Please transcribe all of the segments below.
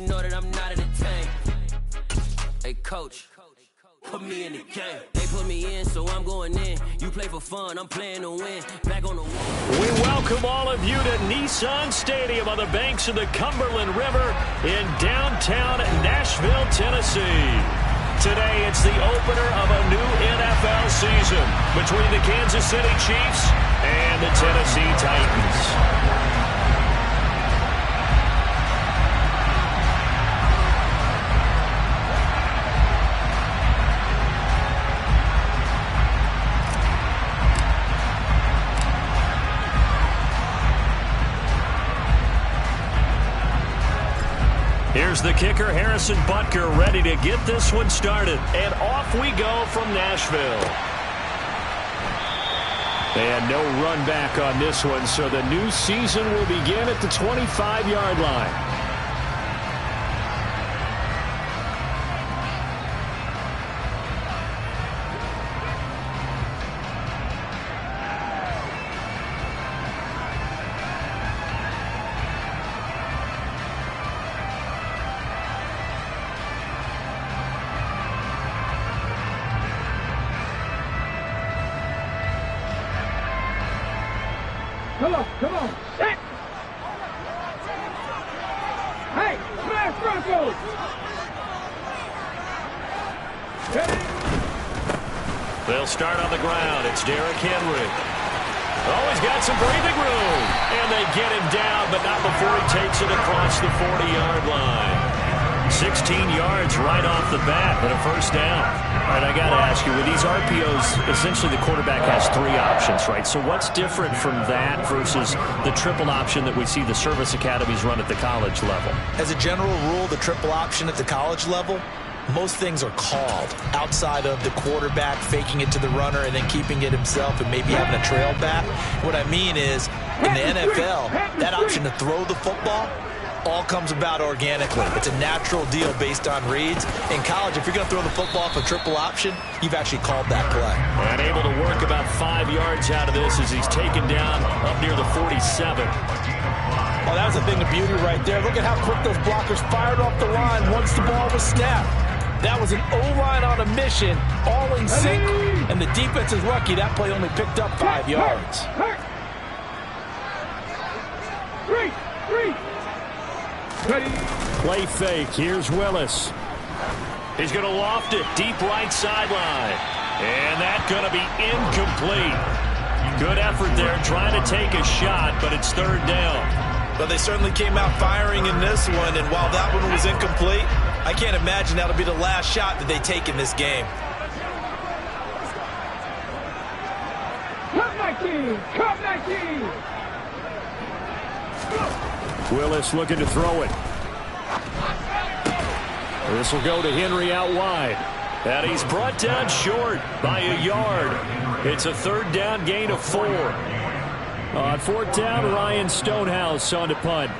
know that I'm not in the tank. Hey, coach, put me in the game. They put me in, so I'm going in. You play for fun, I'm playing to win. Back on the wall. We welcome all of you to Nissan Stadium on the banks of the Cumberland River in downtown Nashville, Tennessee. Today, it's the opener of a new NFL season between the Kansas City Chiefs and the Tennessee Titans. Here's the kicker, Harrison Butker, ready to get this one started. And off we go from Nashville. And no run back on this one, so the new season will begin at the 25-yard line. Come on, set! Hey, smash Broncos! They'll start on the ground. It's Derrick Henry. Oh, he's got some breathing room. And they get him down, but not before he takes it across the 40-yard line. 16 yards right off the bat, but a first down. All right, I got to ask you, with these RPOs, essentially the quarterback has three options, right? So what's different from that versus the triple option that we see the service academies run at the college level? As a general rule, the triple option at the college level, most things are called outside of the quarterback faking it to the runner and then keeping it himself and maybe having a trail back. What I mean is, in the NFL, that option to throw the football all comes about organically. It's a natural deal based on reads. In college, if you're going to throw the football off a triple option, you've actually called that play. And able to work about 5 yards out of this as he's taken down up near the 47. Oh, that was a thing of beauty right there. Look at how quick those blockers fired off the line once the ball was snapped. That was an O-line on a mission, all in sync, and the defense is lucky that play only picked up 5 yards. Three. Ready. Play fake. Here's Willis. He's going to loft it deep right sideline. And that's going to be incomplete. Good effort there trying to take a shot, but it's third down. But they certainly came out firing in this one, and while that one was incomplete, I can't imagine that'll be the last shot that they take in this game. Cut my team! Cut my team! Willis looking to throw it. This will go to Henry out wide. And he's brought down short by a yard. It's a third down gain of 4. On fourth down, Ryan Stonehouse on to punt.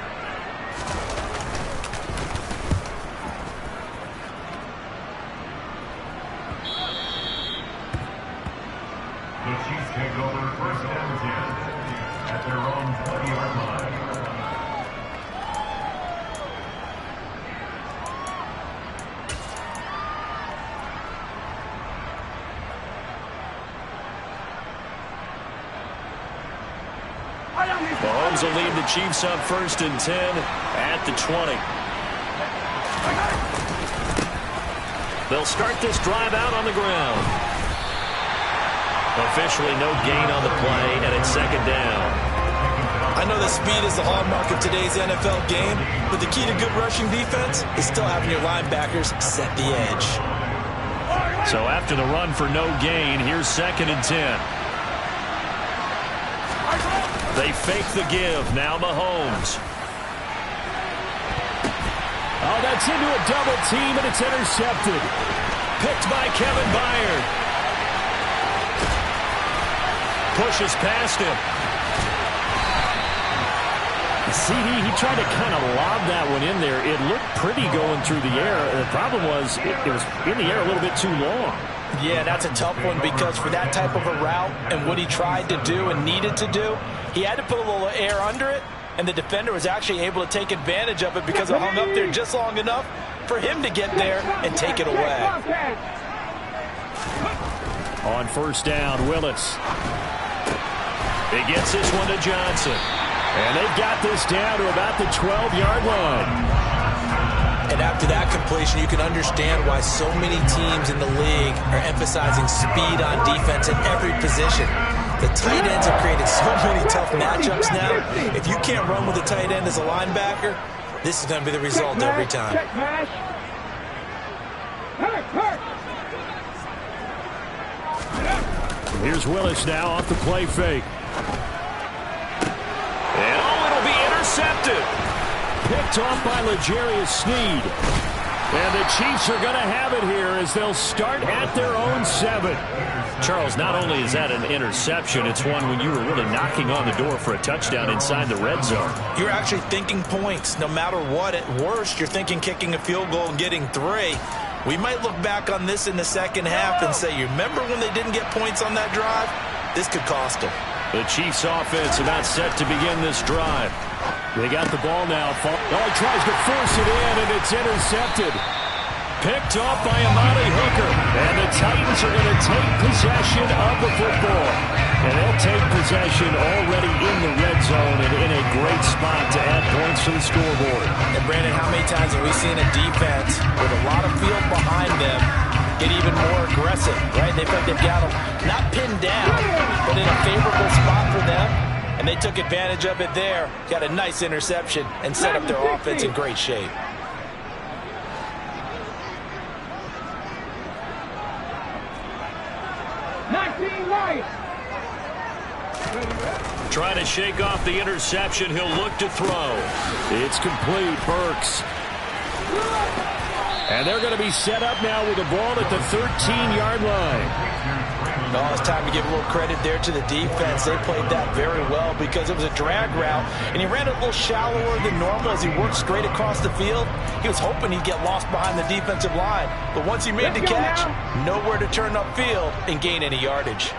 The Chiefs take over first and 10 at their own 20-yard line. Mahomes will lead the Chiefs up first and 10 at the 20. They'll start this drive out on the ground. Officially no gain on the play, and it's second down. I know that speed is the hallmark of today's NFL game, but the key to good rushing defense is still having your linebackers set the edge. So after the run for no gain, here's second and 10. They fake the give. Now Mahomes. Oh, that's into a double team, and it's intercepted. Picked by Kevin Byard. Pushes past him. CD, he tried to kind of lob that one in there. It looked pretty going through the air. The problem was it was in the air a little bit too long. Yeah, that's a tough one because for that type of a route and what he tried to do and needed to do, he had to put a little air under it, and the defender was actually able to take advantage of it because it hung up there just long enough for him to get there and take it away. On first down, Willis. He gets this one to Johnson. And they've got this down to about the 12-yard line. And after that completion, you can understand why so many teams in the league are emphasizing speed on defense in every position. The tight ends have created so many tough matchups now. If you can't run with a tight end as a linebacker, this is going to be the result every time. Here's Willis now off the play fake. And it'll be intercepted. Picked off by L'Jarius Sneed. And the Chiefs are going to have it here as they'll start at their own 7. Charles, not only is that an interception, it's one when you were really knocking on the door for a touchdown inside the red zone. You're actually thinking points. No matter what, at worst, you're thinking kicking a field goal and getting 3. We might look back on this in the second half and say, you remember when they didn't get points on that drive? This could cost them. The Chiefs offense about set to begin this drive. They got the ball now. Oh, he tries to force it in, and it's intercepted. Picked off by Amani Hooker. And the Titans are going to take possession of the football. And they'll take possession already in the red zone and in a great spot to add points to the scoreboard. And Brandon, how many times have we seen a defense with a lot of field behind them get even more aggressive, right? They feel like they've got them not pinned down, but in a favorable spot for them. And they took advantage of it there, got a nice interception, and set up their offense in great shape. Trying to shake off the interception. He'll look to throw. It's complete. Burks. And they're going to be set up now with the ball at the 13-yard line. Oh, it's time to give a little credit there to the defense. They played that very well because it was a drag route, and he ran it a little shallower than normal as he worked straight across the field. He was hoping he'd get lost behind the defensive line, but once he made the catch, nowhere to turn upfield and gain any yardage.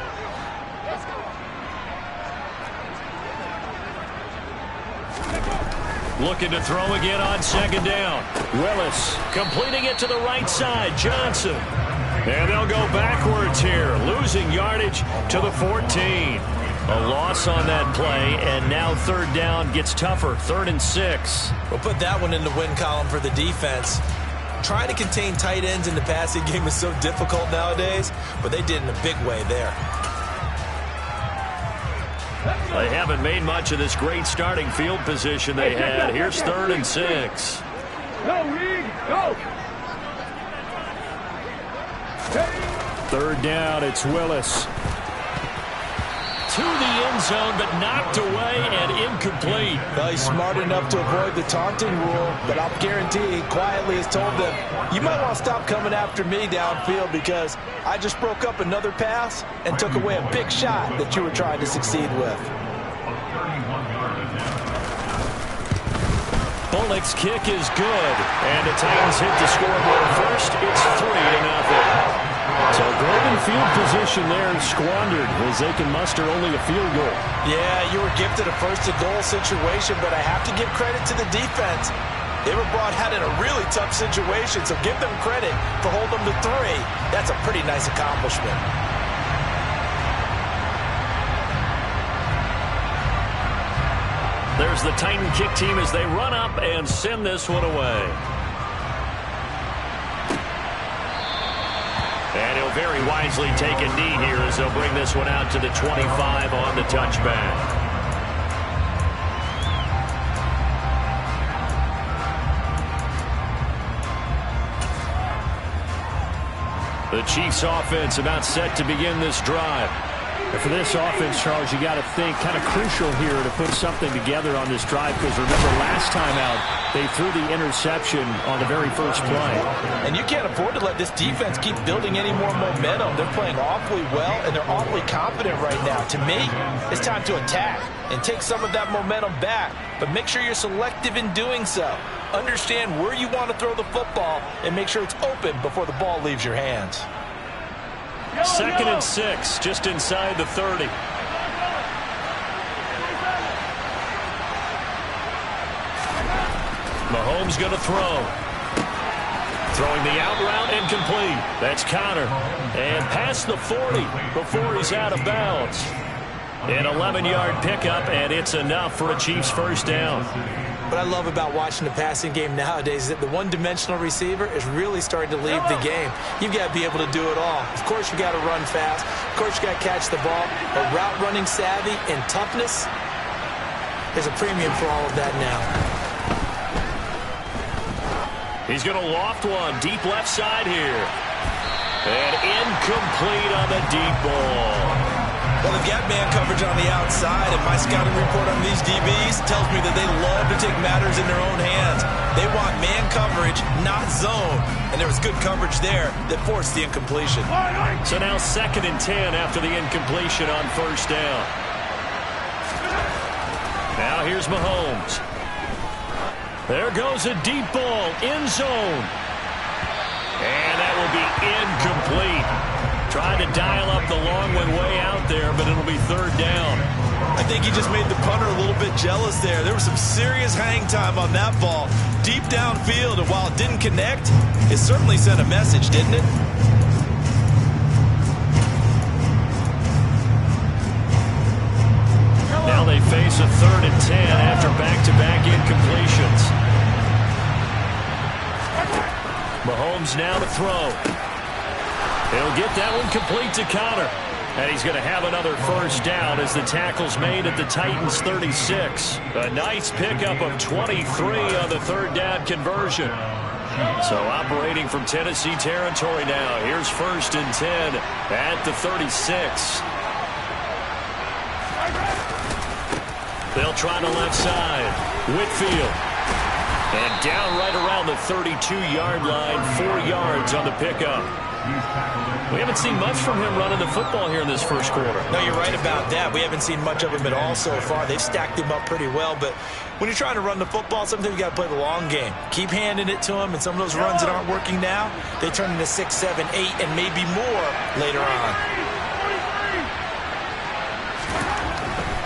Looking to throw again on second down. Willis completing it to the right side. Johnson. And they'll go backwards here, losing yardage to the 14. A loss on that play, and now third down gets tougher, 3rd and 6. We'll put that one in the win column for the defense. Trying to contain tight ends in the passing game is so difficult nowadays, but they did in a big way there. They haven't made much of this great starting field position they had. Here's 3rd and 6. Go, Reed, go! 3rd down, it's Willis. To the end zone, but knocked away and incomplete. Well, he's smart enough to avoid the taunting rule, but I'll guarantee he quietly has told them, you might want to stop coming after me downfield because I just broke up another pass and took away a big shot that you were trying to succeed with. Bullock's kick is good, and the Titans hit the scoreboard first. It's 3-0. So golden field position there squandered as they can muster only a field goal. Yeah, you were gifted a first-and-goal situation, but I have to give credit to the defense. They were brought out in a really tough situation, so give them credit for holding them to 3. That's a pretty nice accomplishment. There's the Titan kick team as they run up and send this one away. And he'll very wisely take a knee here as they'll bring this one out to the 25 on the touchback. The Chiefs offense about set to begin this drive. And for this offense, Charles, you got to think kind of crucial here to put something together on this drive because remember last time out they threw the interception on the very first play. And you can't afford to let this defense keep building any more momentum. They're playing awfully well and they're awfully confident right now. To me, it's time to attack and take some of that momentum back, but make sure you're selective in doing so. Understand where you want to throw the football and make sure it's open before the ball leaves your hands. 2nd and 6, just inside the 30. Mahomes going to throw. Throwing the out route incomplete. That's Connor. And past the 40 before he's out of bounds. An 11-yard pickup, and it's enough for a Chiefs first down. What I love about watching the passing game nowadays is that the one-dimensional receiver is really starting to leave the game. You've got to be able to do it all. Of course, you got to run fast. Of course, you got to catch the ball. But route running savvy and toughness, there's a premium for all of that now. He's going to loft one deep left side here. And incomplete on the deep ball. Well, they've got man coverage on the outside, and my scouting report on these DBs tells me that they love to take matters in their own hands. They want man coverage, not zone. And there was good coverage there that forced the incompletion. So now 2nd and 10 after the incompletion on first down. Now here's Mahomes. There goes a deep ball, end zone. And that will be incomplete. Trying to dial up the long one way out there, but it'll be 3rd down. I think he just made the punter a little bit jealous there. There was some serious hang time on that ball. Deep downfield, and while it didn't connect, it certainly sent a message, didn't it? Now they face a 3rd and 10 after back-to-back incompletions. Mahomes now to throw. He'll get that one complete to Connor. And he's going to have another first down as the tackle's made at the Titans' 36. A nice pickup of 23 on the 3rd down conversion. So operating from Tennessee territory now. Here's 1st and 10 at the 36. They'll try the left side. Whitfield. And down right around the 32-yard line. 4 yards on the pickup. We haven't seen much from him running the football here in this first quarter. No, you're right about that. We haven't seen much of him at all so far. They've stacked him up pretty well, but when you're trying to run the football, sometimes you got to play the long game. Keep handing it to him, and some of those runs that aren't working now, they turn into 6, 7, 8, and maybe more later on.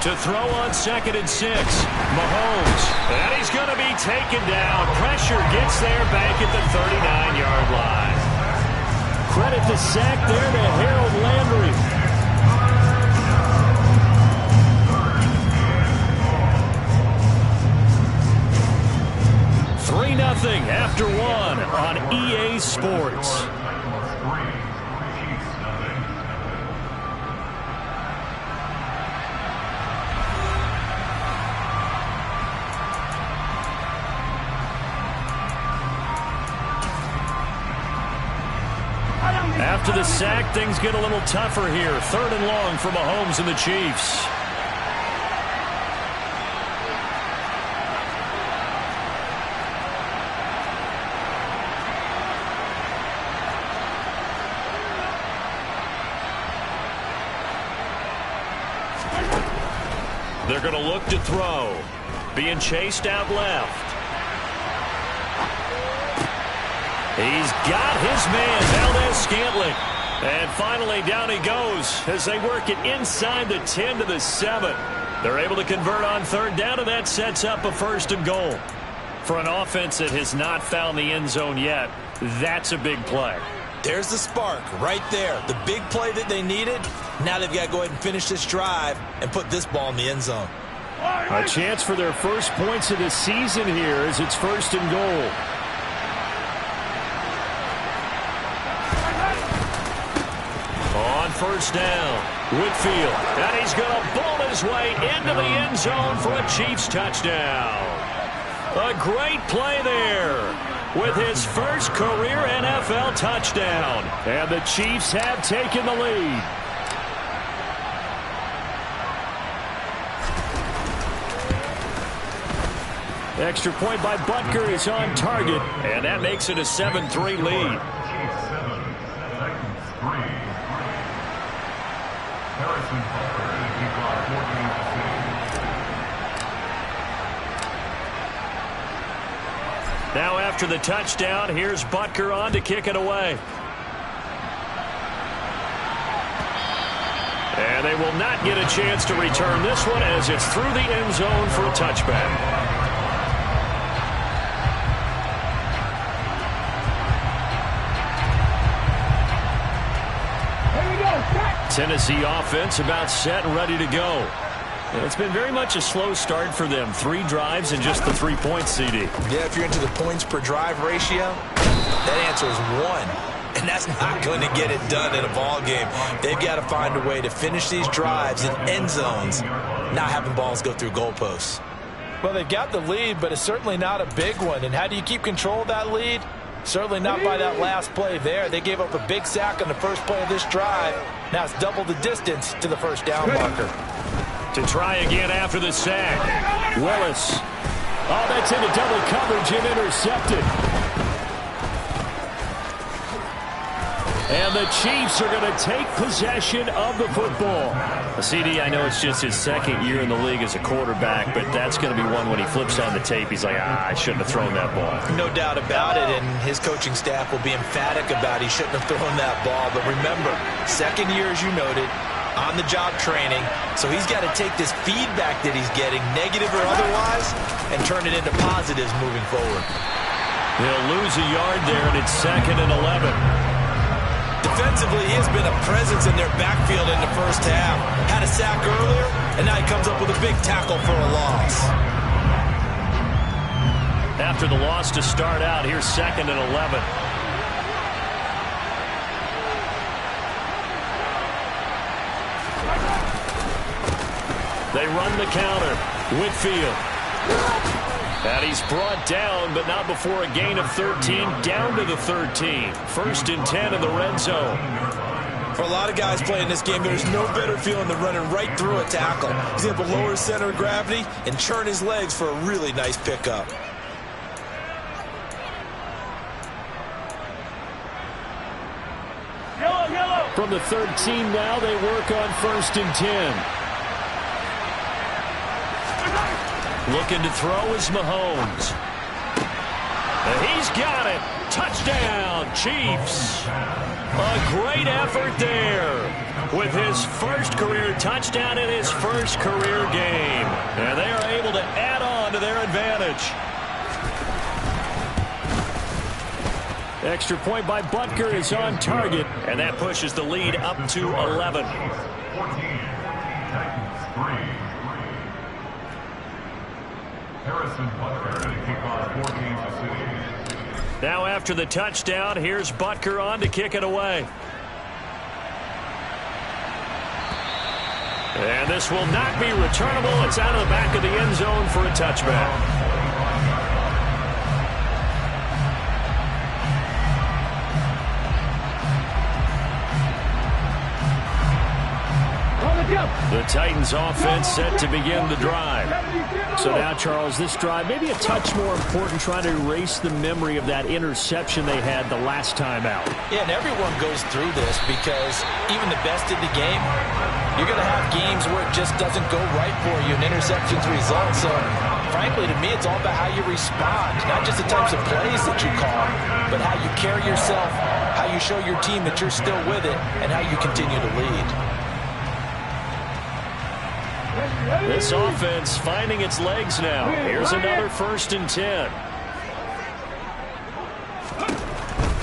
To throw on 2nd and 6, Mahomes. And he's going to be taken down. Pressure gets there back at the 39-yard line. Credit the sack there to Harold Landry. Three 3-0 after one on EA Sports. After the sack, things get a little tougher here. 3rd and long for Mahomes and the Chiefs. They're going to look to throw. Being chased out left. He's got his man, Valdez-Scantling. And finally, down he goes as they work it inside the 10 to the 7. They're able to convert on 3rd down, and that sets up a 1st and goal. For an offense that has not found the end zone yet, that's a big play. There's the spark right there. The big play that they needed. Now they've got to go ahead and finish this drive and put this ball in the end zone. A chance for their first points of the season here as it's 1st and goal. On 1st down, Whitfield. And he's going to bowl his way into the end zone for a Chiefs touchdown. A great play there with his first career NFL touchdown. And the Chiefs have taken the lead. Extra point by Butker is on target, and that makes it a 7-3 lead. Now after the touchdown, here's Butker on to kick it away. And they will not get a chance to return this one as it's through the end zone for a touchback. Tennessee offense about set and ready to go. And it's been very much a slow start for them. 3 drives and just the 3 points, CD. Yeah, if you're into the points per drive ratio, that answer is 1. And that's not going to get it done in a ball game. They've got to find a way to finish these drives in end zones, not having balls go through goalposts. Well, they've got the lead, but it's certainly not a big one. And how do you keep control of that lead? Certainly not by that last play there. They gave up a big sack on the first play of this drive. Now it's double the distance to the first down marker. To try again after the sack. Willis. Oh, that's into double coverage and intercepted. And the Chiefs are going to take possession of the football. CD, I know it's just his second year in the league as a quarterback, but that's going to be one when he flips on the tape. He's like, I shouldn't have thrown that ball. No doubt about it, and his coaching staff will be emphatic about he shouldn't have thrown that ball. But remember, second year, as you noted, on-the-job training, so he's got to take this feedback that he's getting, negative or otherwise, and turn it into positives moving forward. He'll lose a yard there, and it's 2nd and 11. Defensively, he has been a presence in their backfield in the first half. Had a sack earlier, and now he comes up with a big tackle for a loss. After the loss to start out, here's 2nd and 11. They run the counter. Whitfield. And he's brought down, but not before a gain of 13, down to the 13. 1st and 10 in the red zone. For a lot of guys playing this game, there's no better feeling than running right through a tackle. He's able to lower his center of gravity and churn his legs for a really nice pickup. From the 13 now, they work on 1st and 10. Looking to throw is Mahomes. He's got it. Touchdown, Chiefs. A great effort there with his first career touchdown in his first career game. And they are able to add on to their advantage. Extra point by Butker is on target, and that pushes the lead up to 11. 14, Titans 3. Harrison Butker to kick off for Kansas City. Now after the touchdown, here's Butker on to kick it away. And this will not be returnable. It's out of the back of the end zone for a touchback. The Titans offense set to begin the drive. So now, Charles, this drive maybe a touch more important, trying to erase the memory of that interception they had the last time out. Yeah, and everyone goes through this because even the best in the game, you're going to have games where it just doesn't go right for you and interceptions result. So, frankly, to me, it's all about how you respond, not just the types of plays that you call, but how you carry yourself, how you show your team that you're still with it, and how you continue to lead. This offense finding its legs now. Here's another 1st and 10.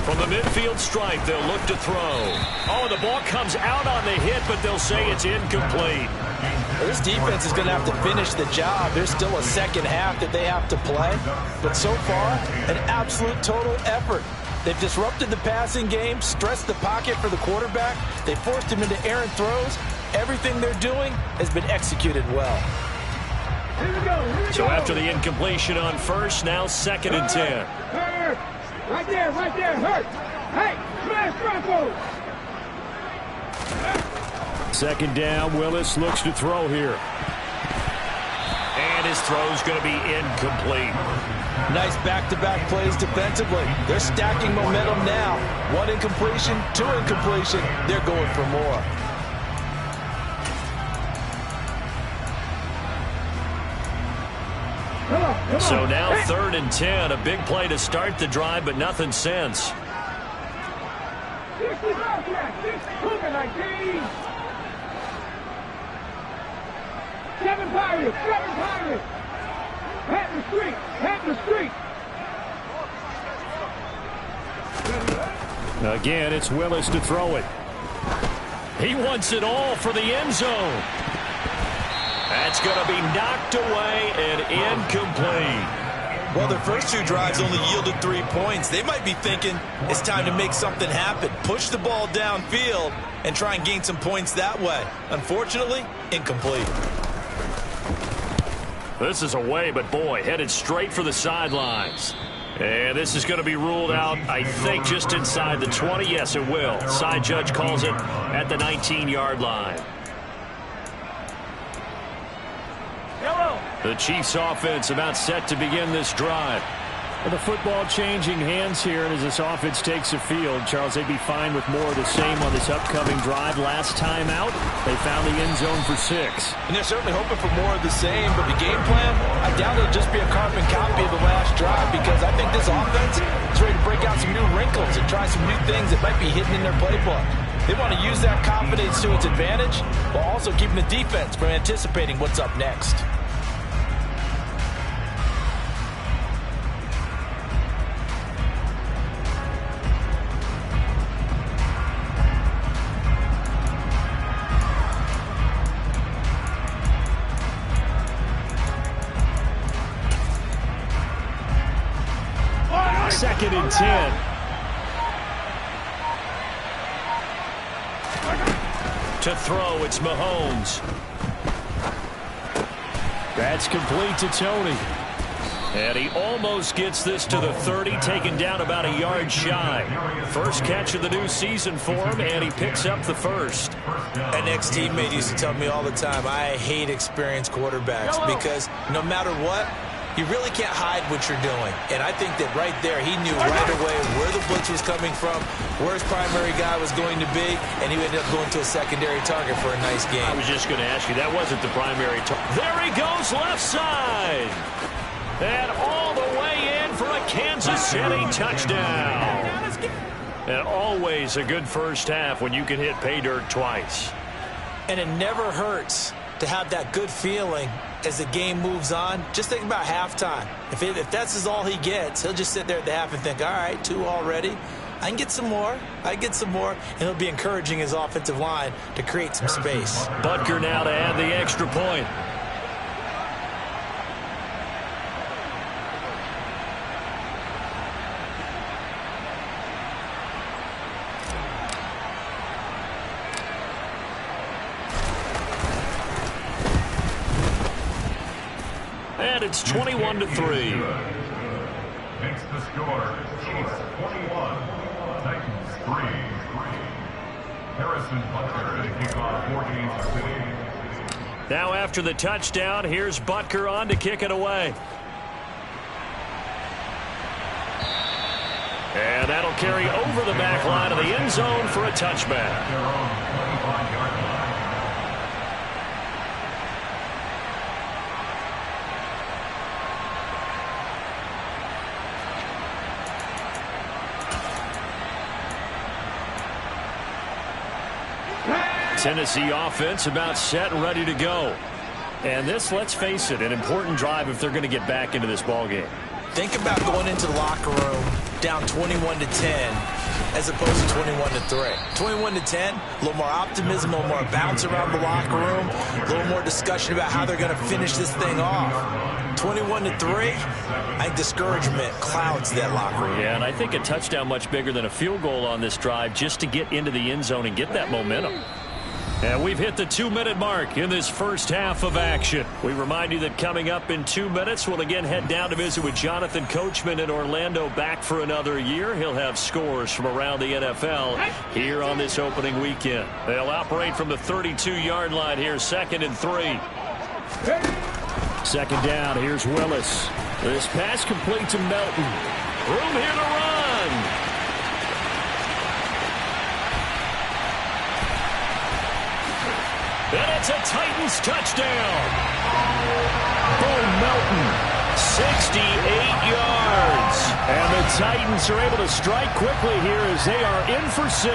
From the midfield stripe, they'll look to throw. Oh, the ball comes out on the hit, but they'll say it's incomplete. This defense is going to have to finish the job. There's still a second half that they have to play. But so far, an absolute total effort. They've disrupted the passing game, stressed the pocket for the quarterback. They forced him into errant throws. Everything they're doing has been executed well. So after the incompletion on 1st, now 2nd and 10. Right there, hurt. Hey, smash Franco. 2nd down, Willis looks to throw here. And his throw's going to be incomplete. Nice back-to-back plays defensively. They're stacking momentum now. 1 incompletion, 2 incompletion. They're going for more. So now 3rd and 10, a big play to start the drive, but nothing since. Seven Pirates. Pat the street. Again, it's Willis to throw it. He wants it all for the end zone. That's going to be knocked away and incomplete. Well, their first 2 drives only yielded 3 points. They might be thinking it's time to make something happen. Push the ball downfield and try and gain some points that way. Unfortunately, incomplete. This is away, but boy, headed straight for the sidelines. And this is going to be ruled out, I think, just inside the 20. Yes, it will. Side judge calls it at the 19-yard line. The Chiefs offense about set to begin this drive. Well, the football changing hands here, and as this offense takes the field, Charles, they'd be fine with more of the same on this upcoming drive. Last time out, they found the end zone for 6. And they're certainly hoping for more of the same, but the game plan, I doubt it'll just be a carbon copy of the last drive, because I think this offense is ready to break out some new wrinkles and try some new things that might be hidden in their playbook. They want to use that confidence to its advantage while also keeping the defense from anticipating what's up next. Second and 10. To throw, it's Mahomes. That's complete to Tony. And he almost gets this to the 30, taken down about a yard shy. First catch of the new season for him, and he picks up the first. An ex-teammate used to tell me all the time, I hate experienced quarterbacks because no matter what, you really can't hide what you're doing. And I think that right there, he knew right away where the blitz was coming from, where his primary guy was going to be, and he ended up going to a secondary target for a nice game. I was just going to ask you, that wasn't the primary target. There he goes, left side. And all the way in for a Kansas City touchdown. And always a good first half when you can hit pay dirt twice. And it never hurts to have that good feeling as the game moves on. Just think about halftime. If that's all he gets, he'll just sit there at the half and think, all right, 2 already. I can get some more. And he'll be encouraging his offensive line to create some space. Butker now to add the extra point. And it's 21-3. Makes the score Chiefs 21, Titans 3. Harrison Butker to kick off 4 games. Now after the touchdown, here's Butker on to kick it away. And that'll carry over the back line of the end zone for a touchback. Their own 25-yard line. Tennessee offense about set and ready to go. And this, let's face it, an important drive if they're going to get back into this ballgame. Think about going into the locker room down 21-10 as opposed to 21-3. 21-10, a little more optimism, a little more bounce around the locker room, a little more discussion about how they're going to finish this thing off. 21-3, I think discouragement clouds that locker room. Yeah, and I think a touchdown much bigger than a field goal on this drive just to get into the end zone and get that momentum. And we've hit the 2-minute mark in this first half of action. We remind you that coming up in 2 minutes, we'll again head down to visit with Jonathan Coachman in Orlando, back for another year. He'll have scores from around the NFL here on this opening weekend. They'll operate from the 32-yard line here, 2nd and 3. Second down, here's Willis. This pass complete to Melton. Room here to run. And it's a Titans touchdown. Bo Melton, 68 yards. And the Titans are able to strike quickly here as they are in for 6.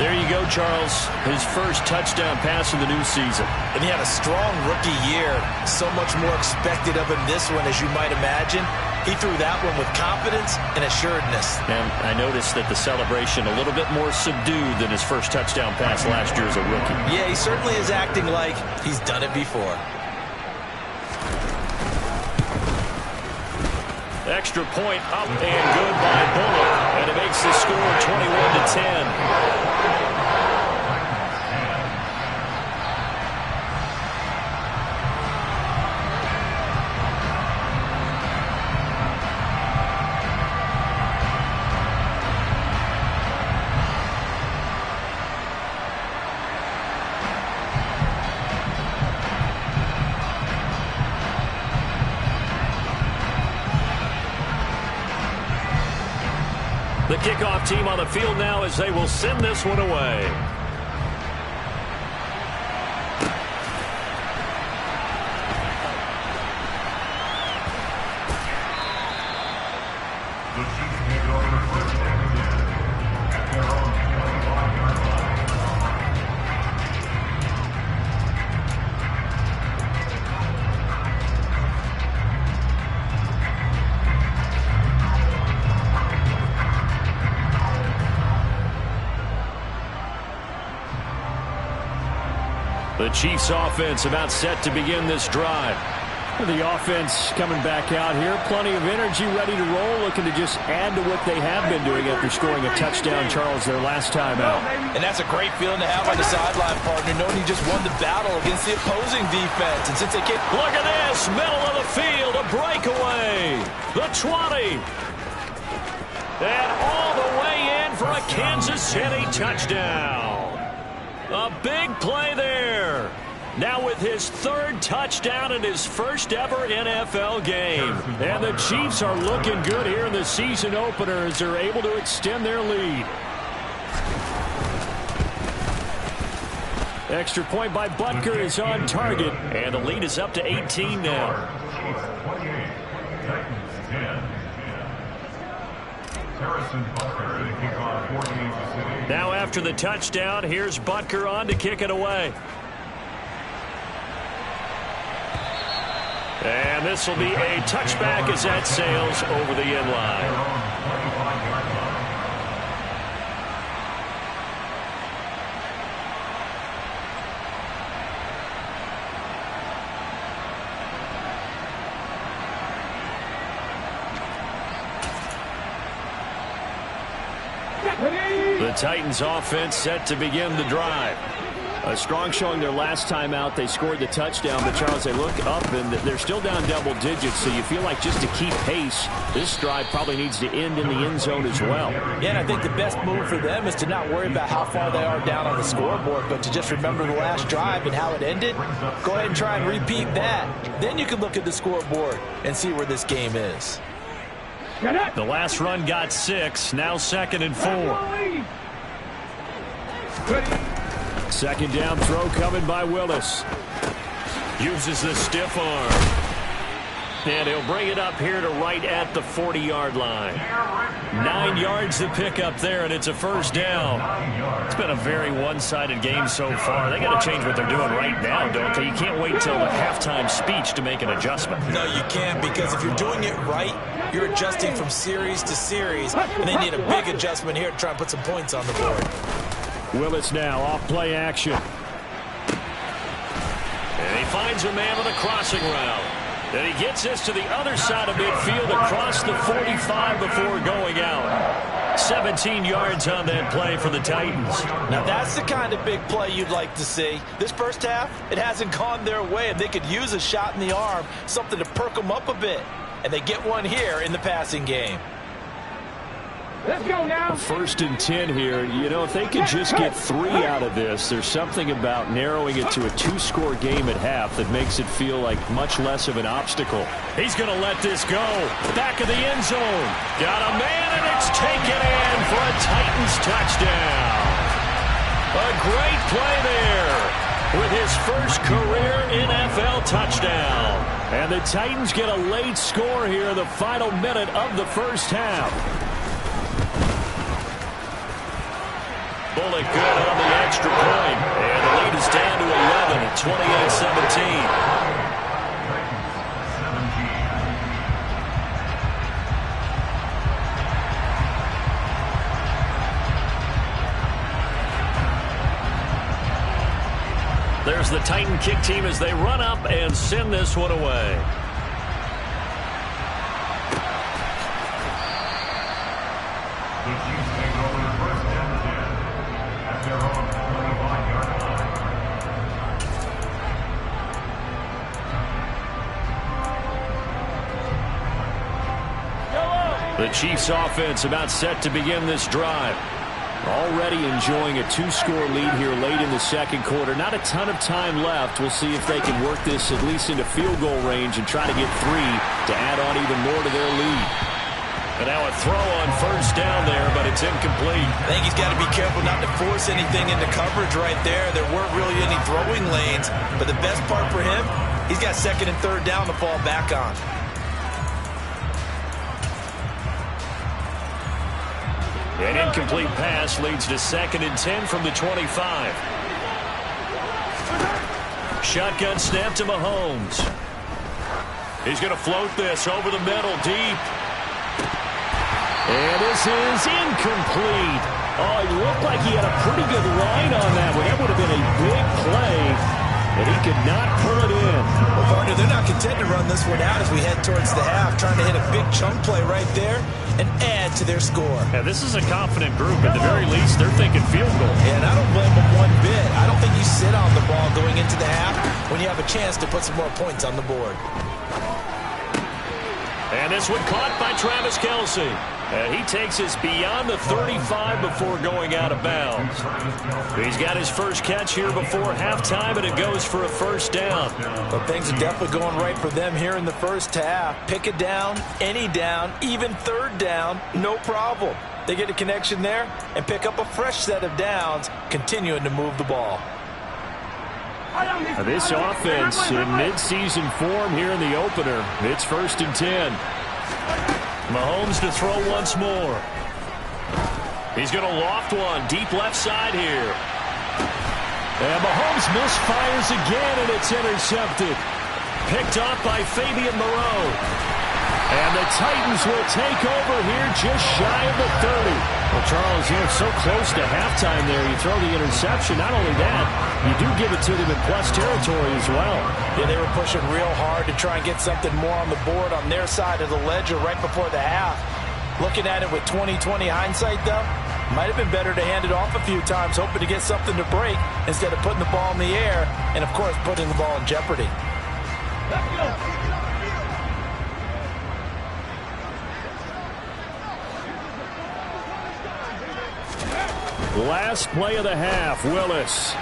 There you go, Charles. His first touchdown pass of the new season. And he had a strong rookie year. So much more expected of him this one, as you might imagine. He threw that one with confidence and assuredness. And I noticed that the celebration a little bit more subdued than his first touchdown pass last year as a rookie. Yeah, he certainly is acting like he's done it before. Extra point up and good by Bullock. And it makes the score 21-10. The kickoff team on the field now as they will send this one away. The Chiefs take over first and 10 at their own 25-yard line. The Chiefs offense about set to begin this drive. The offense coming back out here. Plenty of energy, ready to roll, looking to just add to what they have been doing after scoring a touchdown, Charles, their last time out. And that's a great feeling to have on the sideline, partner, knowing you just won the battle against the opposing defense. And since they can't... Look at this, middle of the field, a breakaway. The 20. And all the way in for a Kansas City touchdown. A big play there. Now with his third touchdown in his first ever NFL game. And the Chiefs are looking good here in the season opener as they're able to extend their lead. Extra point by Butker is on target. And the lead is up to 18 now. Chiefs 28, Titans 10. Harrison Butker to kick off for Kansas City. Now after the touchdown, here's Butker on to kick it away. And this will be a touchback as that sails over the end line. The Titans offense set to begin the drive. A strong showing their last time out. They scored the touchdown, but Charles, they look up and they're still down double digits, so you feel like just to keep pace, this drive probably needs to end in the end zone as well. Yeah, and I think the best move for them is to not worry about how far they are down on the scoreboard, but to just remember the last drive and how it ended. Go ahead and try and repeat that. Then you can look at the scoreboard and see where this game is. The last run got 6, now 2nd and 4. Second down throw coming by Willis. Uses the stiff arm. And he'll bring it up here to right at the 40-yard line. 9 yards to pick up there, and it's a first down. It's been a very one-sided game so far. They got to change what they're doing right now, don't they? You can't wait till the halftime speech to make an adjustment. No, you can't, because if you're doing it right, you're adjusting from series to series, and they need a big adjustment here to try and put some points on the board. Willis now off play action. And he finds a man on a crossing route. And he gets this to the other side of midfield across the 45 before going out. 17 yards on that play for the Titans. Now that's the kind of big play you'd like to see. This first half, it hasn't gone their way, and they could use a shot in the arm, something to perk them up a bit. And they get one here in the passing game. Let's go now. 1st and 10 here. You know, if they could just get 3 out of this, there's something about narrowing it to a 2-score game at half that makes it feel like much less of an obstacle. He's going to let this go. Back of the end zone. Got a man, and it's taken in for a Titans touchdown. A great play there with his first career NFL touchdown. And the Titans get a late score here in the final minute of the first half. Bullock good on the extra point. And the lead is down to 11 at 28-17. There's the Titan kick team as they run up and send this one away. The Chiefs take over first and 10 at their own 25-yard line. The Chiefs offense about set to begin this drive. Already enjoying a 2-score lead here late in the second quarter. Not a ton of time left. We'll see if they can work this at least into field goal range and try to get 3 to add on even more to their lead. And now a throw on first down there, but it's incomplete. I think he's got to be careful not to force anything into coverage right there. There weren't really any throwing lanes, but the best part for him, he's got second and third down to fall back on. An incomplete pass leads to second and 10 from the 25. Shotgun snap to Mahomes. He's going to float this over the middle deep. And this is incomplete. Oh, it looked like he had a pretty good line on that one. That would have been a big play, but he could not pull it in. Well, partner, they're not content to run this one out as we head towards the half, trying to hit a big chunk play right there and add to their score. Yeah, this is a confident group. At the very least, they're thinking field goal. And I don't blame them one bit. I don't think you sit on the ball going into the half when you have a chance to put some more points on the board. And this one caught by Travis Kelce. And he takes us beyond the 35 before going out of bounds. He's got his first catch here before halftime, and it goes for a first down. Well, things are definitely going right for them here in the first half. Pick a down, any down, even third down, no problem. They get a connection there and pick up a fresh set of downs, continuing to move the ball. This offense in midseason form here in the opener. It's first and 10. Mahomes to throw once more. He's going to loft one deep left side here. And Mahomes misfires again, and it's intercepted. Picked off by Fabian Moreau. And the Titans will take over here just shy of the 30. Well, Charles, you're so close to halftime there. You throw the interception. Not only that, you do give it to them in plus territory as well. Yeah, they were pushing real hard to try and get something more on the board on their side of the ledger right before the half. Looking at it with 20/20 hindsight, though, might have been better to hand it off a few times, hoping to get something to break instead of putting the ball in the air and, of course, putting the ball in jeopardy. Let's go. Last play of the half, Willis.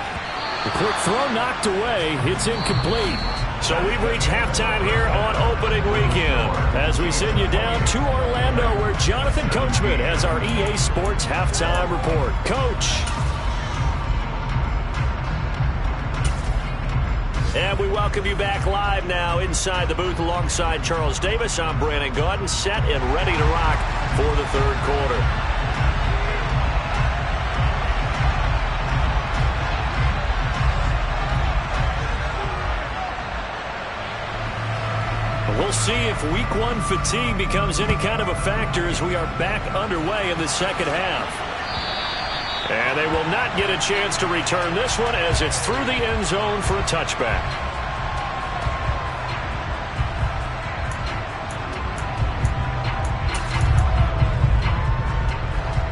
The quick throw knocked away. It's incomplete. So we've reached halftime here on opening weekend as we send you down to Orlando where Jonathan Coachman has our EA Sports halftime report. Coach. And we welcome you back live now inside the booth alongside Charles Davis. I'm Brandon Gaudin, set and ready to rock for the third quarter. We'll see if week one fatigue becomes any kind of a factor as we are back underway in the second half. And they will not get a chance to return this one as it's through the end zone for a touchback.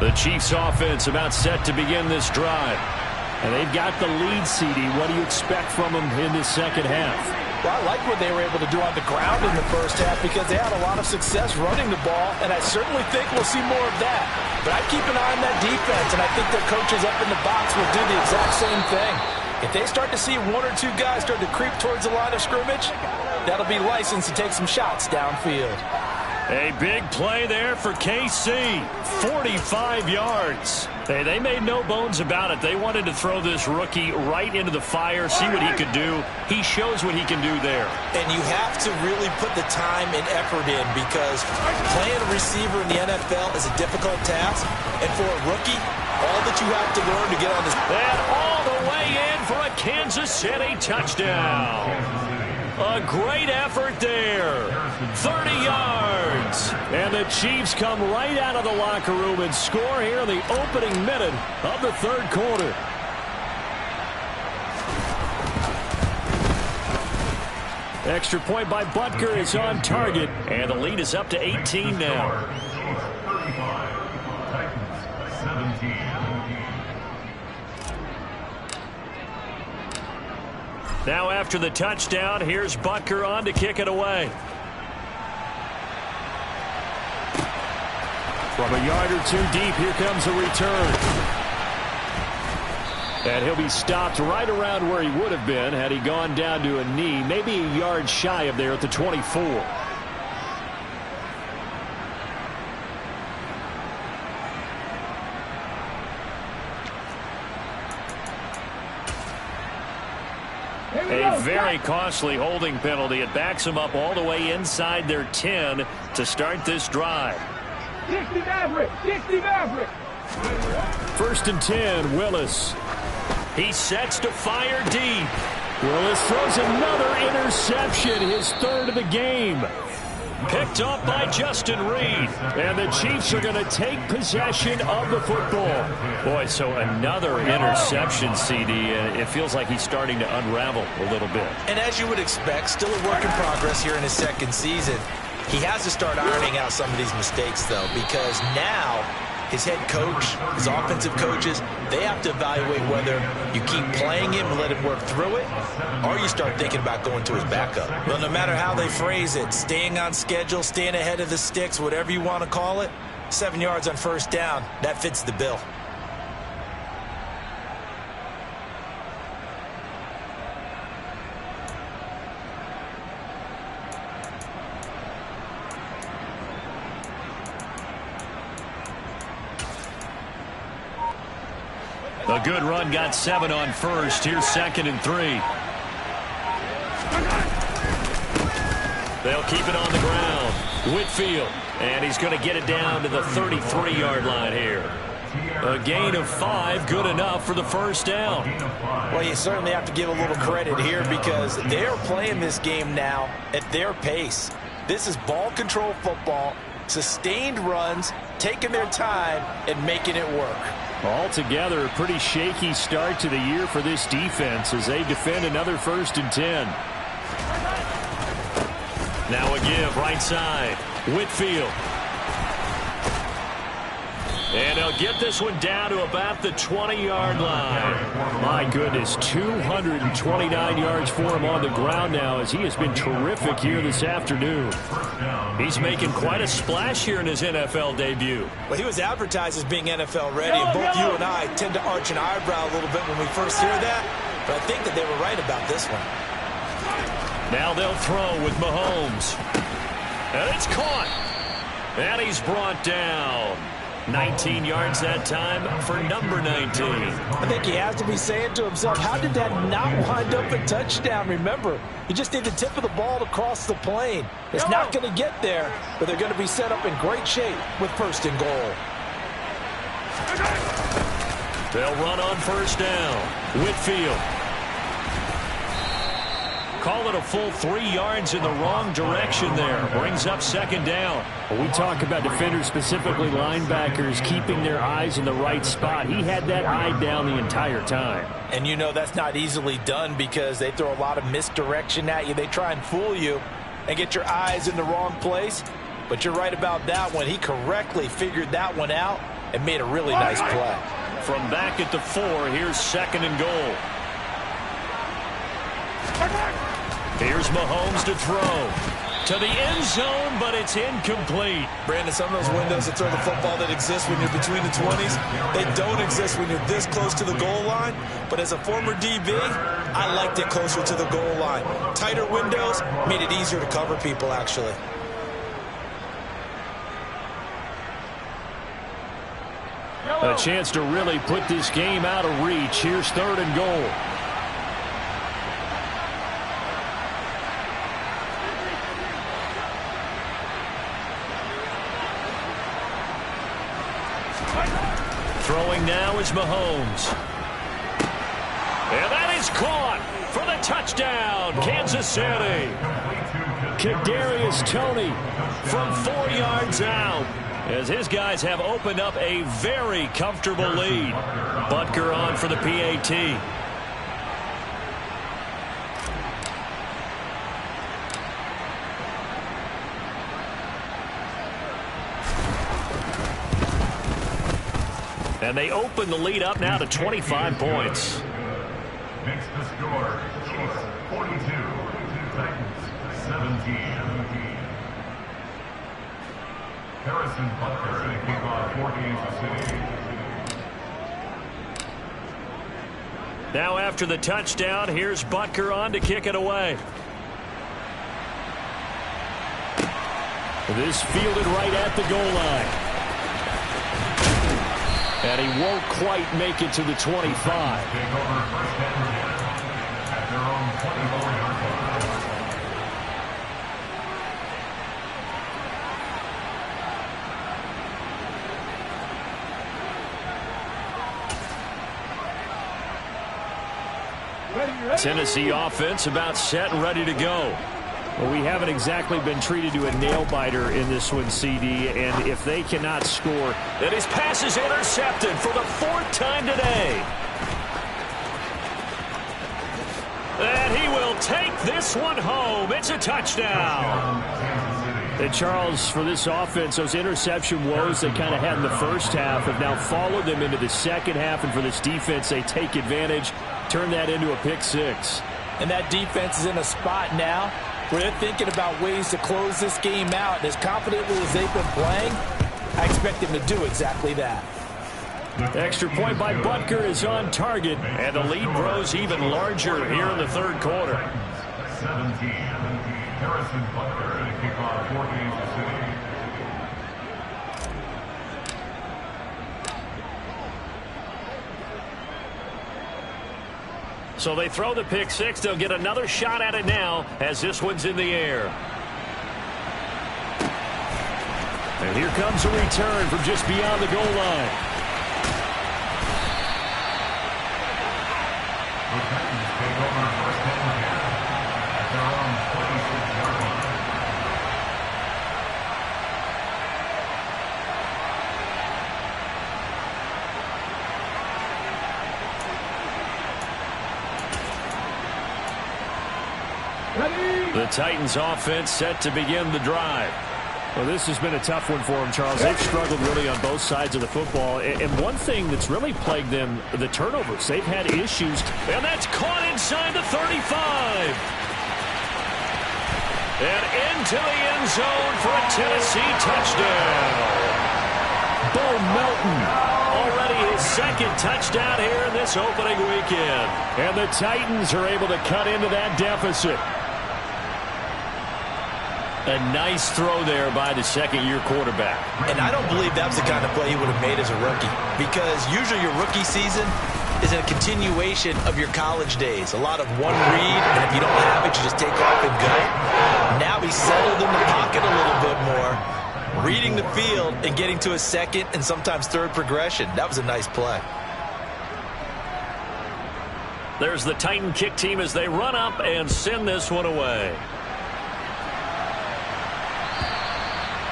The Chiefs offense about set to begin this drive. And they've got the lead, CD. What do you expect from them in this second half? Well, I like what they were able to do on the ground in the first half because they had a lot of success running the ball, and I certainly think we'll see more of that. But I'd keep an eye on that defense, and I think their coaches up in the box will do the exact same thing. If they start to see one or two guys start to creep towards the line of scrimmage, that'll be licensed to take some shots downfield. A big play there for KC. 45 yards. Hey, they made no bones about it. They wanted to throw this rookie right into the fire, see what he could do. He shows what he can do there. And you have to really put the time and effort in because playing a receiver in the NFL is a difficult task. And for a rookie, all that you have to learn to get on this. And all the way in for a Kansas City touchdown. A great effort there. 30 yards. And the Chiefs come right out of the locker room and score here in the opening minute of the third quarter. Extra point by Butker is on target, and the lead is up to 18 now. 35, Titans 17. Now after the touchdown, here's Butker on to kick it away. From a yard or two deep, here comes a return. And he'll be stopped right around where he would have been had he gone down to a knee, maybe a yard shy of there at the 24. A very costly holding penalty. It backs them up all the way inside their 10 to start this drive. 60 Maverick! 60 Maverick! 1st and 10, Willis. He sets to fire deep. Willis throws another interception, his 3rd of the game. Picked up by Justin Reed. And the Chiefs are going to take possession of the football. Boy, so another interception, CD. It feels like he's starting to unravel a little bit. And as you would expect, still a work in progress here in his 2nd season. He has to start ironing out some of these mistakes, though, because now his head coach, his offensive coaches, they have to evaluate whether you keep playing him and let him work through it, or you start thinking about going to his backup. Well, no matter how they phrase it, staying on schedule, staying ahead of the sticks, whatever you want to call it, 7 yards on 1st down, that fits the bill. A good run got 7 on 1st. Here's 2nd and 3. They'll keep it on the ground. Whitfield. And he's going to get it down to the 33-yard line here. A gain of 5, good enough for the 1st down. Well, you certainly have to give a little credit here because they're playing this game now at their pace. This is ball control football, sustained runs, taking their time, and making it work. Altogether, a pretty shaky start to the year for this defense as they defend another 1st and 10. Now a give right side. Whitfield. And they'll get this one down to about the 20-yard line. My goodness, 229 yards for him on the ground now as he has been terrific here this afternoon. He's making quite a splash here in his NFL debut. Well, he was advertised as being NFL ready, and both you and I tend to arch an eyebrow a little bit when we first hear that, but I think that they were right about this one. Now they'll throw with Mahomes. And it's caught. And he's brought down. 19 yards that time for number 19. I think he has to be saying to himself, how did that not wind up a touchdown? Remember, you just need the tip of the ball to cross the plane. It's not going to get there, but they're going to be set up in great shape with 1st and goal. They'll run on 1st down. Whitfield. Call it a full 3 yards in the wrong direction there. Brings up 2nd down. When we talk about defenders, specifically linebackers, keeping their eyes in the right spot. He had that eye down the entire time. And you know that's not easily done because they throw a lot of misdirection at you. They try and fool you and get your eyes in the wrong place. But you're right about that one. He correctly figured that one out and made a really nice play. From back at the 4, here's 2nd and goal. Here's Mahomes to throw. To the end zone, but it's incomplete. Brandon, some of those windows that throw the football that exist when you're between the 20s, they don't exist when you're this close to the goal line. But as a former DB, I liked it closer to the goal line. Tighter windows made it easier to cover people, actually. A chance to really put this game out of reach. Here's 3rd and goal. Throwing now is Mahomes. And that is caught for the touchdown, Kansas City. Kadarius Toney from 4 yards out, as his guys have opened up a very comfortable lead. Butker on for the PAT. And they open the lead up now to 25 points. Makes the score Chiefs 42, Titans 17. Harrison Butker to kick off for Kansas City. Now after the touchdown, here's Butker on to kick it away. This fielded right at the goal line. And he won't quite make it to the 25. Take over first and 10 at their own 24-yard line. Tennessee offense about set and ready to go. Well, we haven't exactly been treated to a nail-biter in this one, CD, and if they cannot score... And his pass is intercepted for the 4th time today. And he will take this one home. It's a touchdown. And Charles, for this offense, those interception woes they kind of had in the first half have now followed them into the second half, and for this defense, they take advantage, turn that into a pick six. And that defense is in a spot now where they're thinking about ways to close this game out. And as confidently as they've been playing, I expect them to do exactly that. Extra point by Butker is on target, and the lead grows even larger here in the third quarter. 17. Harrison Butker to kick off for Kansas City. So they throw the pick six. They'll get another shot at it now as this one's in the air. And here comes a return from just beyond the goal line. The Titans take over first and 10 at their own 26-yard line. The Titans offense set to begin the drive. Well, this has been a tough one for them, Charles. They've struggled really on both sides of the football. And one thing that's really plagued them, the turnovers. They've had issues. And that's caught inside the 35. And into the end zone for a Tennessee touchdown. Bo Melton, already his second touchdown here in this opening weekend. And the Titans are able to cut into that deficit. A nice throw there by the second-year quarterback. And I don't believe that was the kind of play he would have made as a rookie, because usually your rookie season is a continuation of your college days. A lot of one read, and if you don't have it, you just take off and go. Now he's settled in the pocket a little bit more, reading the field and getting to a second and sometimes third progression. That was a nice play. There's the Titan kick team as they run up and send this one away.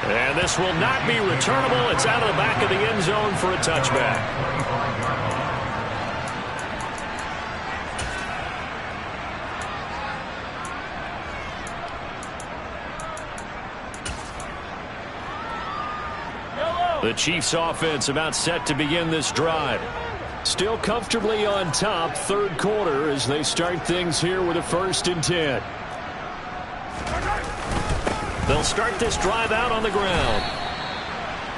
And this will not be returnable. It's out of the back of the end zone for a touchback. The Chiefs offense about set to begin this drive. Still comfortably on top, third quarter, as they start things here with a 1st and 10. They'll start this drive out on the ground.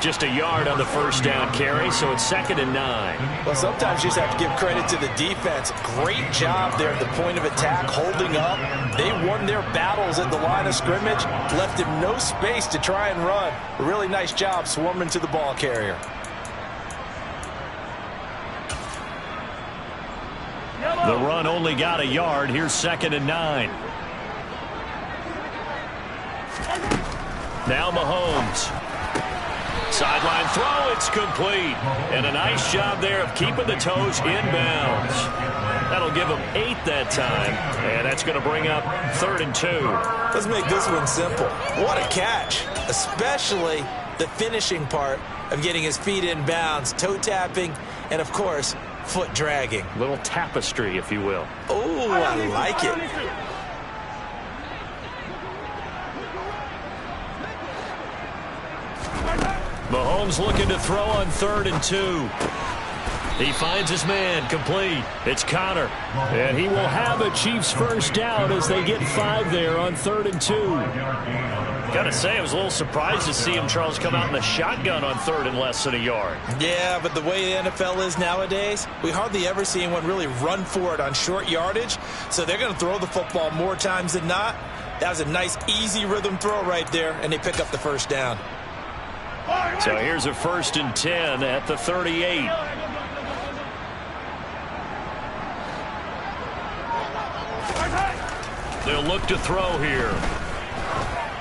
Just a yard on the first down carry, so it's 2nd and 9. Well, sometimes you just have to give credit to the defense. Great job there at the point of attack, holding up. They won their battles at the line of scrimmage, left him no space to try and run. A really nice job swarming to the ball carrier. The run only got a yard. Here's 2nd and 9. Now Mahomes. Sideline throw, it's complete. And a nice job there of keeping the toes inbounds. That'll give him 8 that time. And that's going to bring up 3rd and 2. Let's make this one simple. What a catch, especially the finishing part of getting his feet in bounds, toe tapping, and of course, foot dragging. Little tapestry, if you will. Oh, I like it. Mahomes looking to throw on 3rd and 2. He finds his man, complete. It's Connor. And he will have a Chiefs first down as they get 5 there on 3rd and 2. Got to say, I was a little surprised to see him, Charles, come out in the shotgun on 3rd and less than a yard. Yeah, but the way the NFL is nowadays, we hardly ever see anyone really run for it on short yardage. So they're going to throw the football more times than not. That was a nice, easy rhythm throw right there, and they pick up the first down. So here's a 1st and 10 at the 38. They'll look to throw here.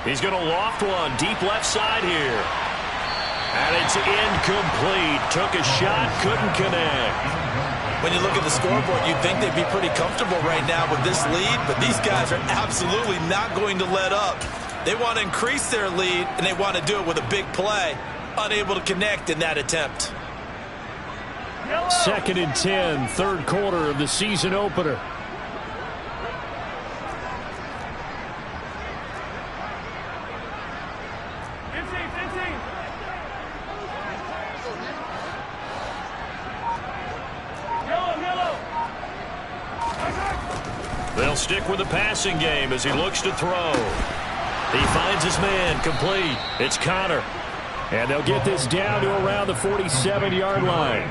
He's going to loft one deep left side here. And it's incomplete. Took a shot, couldn't connect. When you look at the scoreboard, you'd think they'd be pretty comfortable right now with this lead, but these guys are absolutely not going to let up. They want to increase their lead, and they want to do it with a big play. Unable to connect in that attempt. 2nd and 10, 3rd quarter of the season opener. They'll stick with the passing game as he looks to throw. He finds his man, complete. It's Connor. And they'll get this down to around the 47-yard line.